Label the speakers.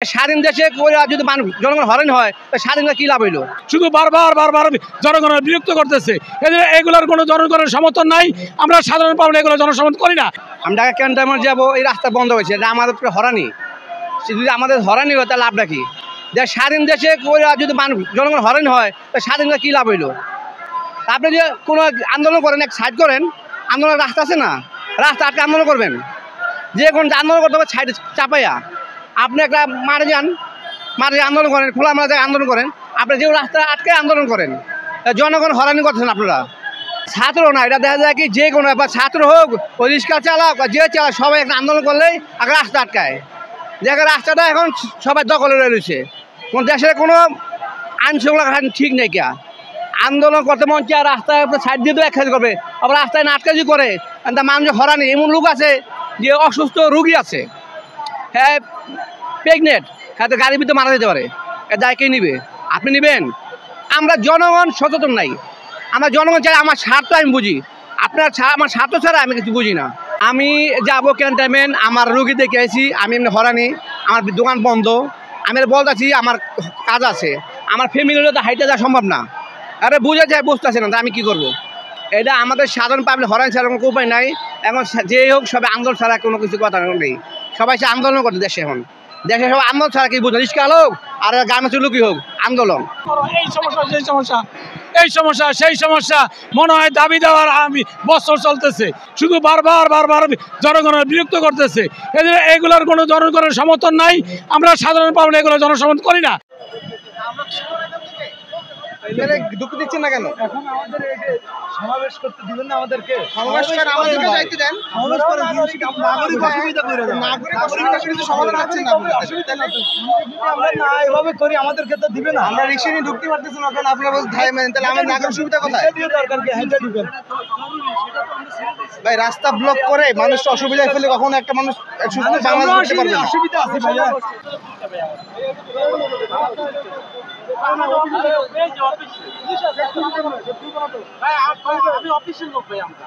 Speaker 1: স্বাধীন দেশে যদি জনগণ হরেন হয় স্বাধীন কি লাভ হইলো?
Speaker 2: শুধু বারবার জনগণের বিরক্ত করতেছে। এগুলোর কোনো জনগণের সমর্থন নাই। আমরা সাধারণ পাবলিক এগুলো জনসমর্থন করি না।
Speaker 1: আমরা ঢাকা ক্যান্টনমেন্ট যাবো, এই রাস্তা বন্ধ হয়েছে, এটা আমাদের হরানি। যদি আমাদের হরানি হয় তাহলে লাভটা কি? যে স্বাধীন দেশে যদি জনগণ হরেন হয় স্বাধীন কি লাভ হইলো? আপনি যে কোনো আন্দোলন করেন, এক সাইড করেন, আন্দোলনের রাস্তা আছে না, রাস্তা আটকে আন্দোলন করবেন। যে কোনো আন্দোলন করতে হবে সাইড চাপাইয়া। আপনি একটা মাঠে যান, মাঠে আন্দোলন করেন, খোলা মাঠে আন্দোলন করেন, আপনি যে রাস্তা আটকে আন্দোলন করেন, জনগণ হরানি করতেছেন আপনারা। ছাত্র না, এটা দেখা যায় কি যে কোনো ছাত্র হোক, ওই রিক্সা চালাক যে চালাক, সবাই একটা আন্দোলন করলেই আগে রাস্তা আটকায়। দেখে রাস্তাটা এখন সবাই দখলে রয়েছে। কোন দেশের কোনো আইন শৃঙ্খলা ঠিক নেই কে। আন্দোলন করতে মন চায়, রাস্তায় সাইড দিয়ে তো এক কাজ করবে, আবার রাস্তায় না আটকাজি করে। মানুষ হরানি, এমন লোক আছে যে অসুস্থ রুগী আছে, হ্যাঁ প্রেগনেন্ট, হ্যাঁ তো গাড়ির ভিতরে মারা যেতে পারে, এর দায় কে নিবে? আপনি নেবেন? আমরা জনগণ সচেতন নাই। আমরা জনগণ চাই, আমার স্বার্থ আমি বুঝি, আপনার আমার স্বার্থ ছাড়া আমি কিছু বুঝি না। আমি যাবো ক্যান্টনমেন্ট, আমার রুগী দেখে আইছি, আমি এমনি হরানি, আমার দোকান বন্ধ, আমি বলতেছি আমার কাজ আছে, আমার ফ্যামিলির তো হাইটে যাওয়া সম্ভব না। আরে বুঝে যায়, বুঝতেছে না, আমি কি করব? এটা আমাদের সাধারণ পাবলিক হরানি ছাড়া কোনো উপায় নাই। এখন যে হোক সবাই আন্দোলন ছাড়া কোনো কিছু কথা নেই। সবাই সে আন্দোলন করতে দেশে, এখন দেশে সব আন্দোলন ছাড়া কি বুঝে, রিক্সা হোক আর গার্মেন্টসের লোকই হোক, আন্দোলন।
Speaker 2: এই সমস্যা সেই সমস্যা, এই সমস্যা সেই সমস্যা, মনে হয় দাবি দেওয়ার আমি বছর চলতেছে, শুধু বারবার জনগণের বিরক্ত করতেছে। এগুলোর কোনো জনগণের সমর্থন নাই। আমরা সাধারণ পাবলিক এগুলো জনসমর্থন করি না।
Speaker 1: দুঃখ দিচ্ছেন না কেন?
Speaker 3: এখন আমাদের এই যে সমাবেশ করতে দিবেন না আমাদেরকে?
Speaker 1: সমাবেশ করেন, আমাদেরকে দায়িত্ব দেন।
Speaker 3: সমাবেশ করে নাগরিক অসুবিধা করে দেন। নাগরিক অসুবিধা সমাধান আছে না, অসুবিধা না তো। আমরা না এভাবে করি, আমাদেরকে তো দিবে না।
Speaker 1: আমরা রিক্সা নিয়ে ঢুকতে পারতেছি না, কারণ আপনারা বলছেন ধাই মেন, তাহলে আমাদের নাগরিক সুবিধা কোথায়?
Speaker 3: দিয়ে দরকার কি হেঁটে দিবেন?
Speaker 1: ভাই রাস্তা ব্লক করে মানুষ অসুবিধায় ফেলে কখনো একটা মানুষ সুস্থ বাংলাদেশ করতে পারবে না।
Speaker 3: অসুবিধা আছে ভাইয়া।
Speaker 4: আমি অফিসের লোক ভাই, আমরা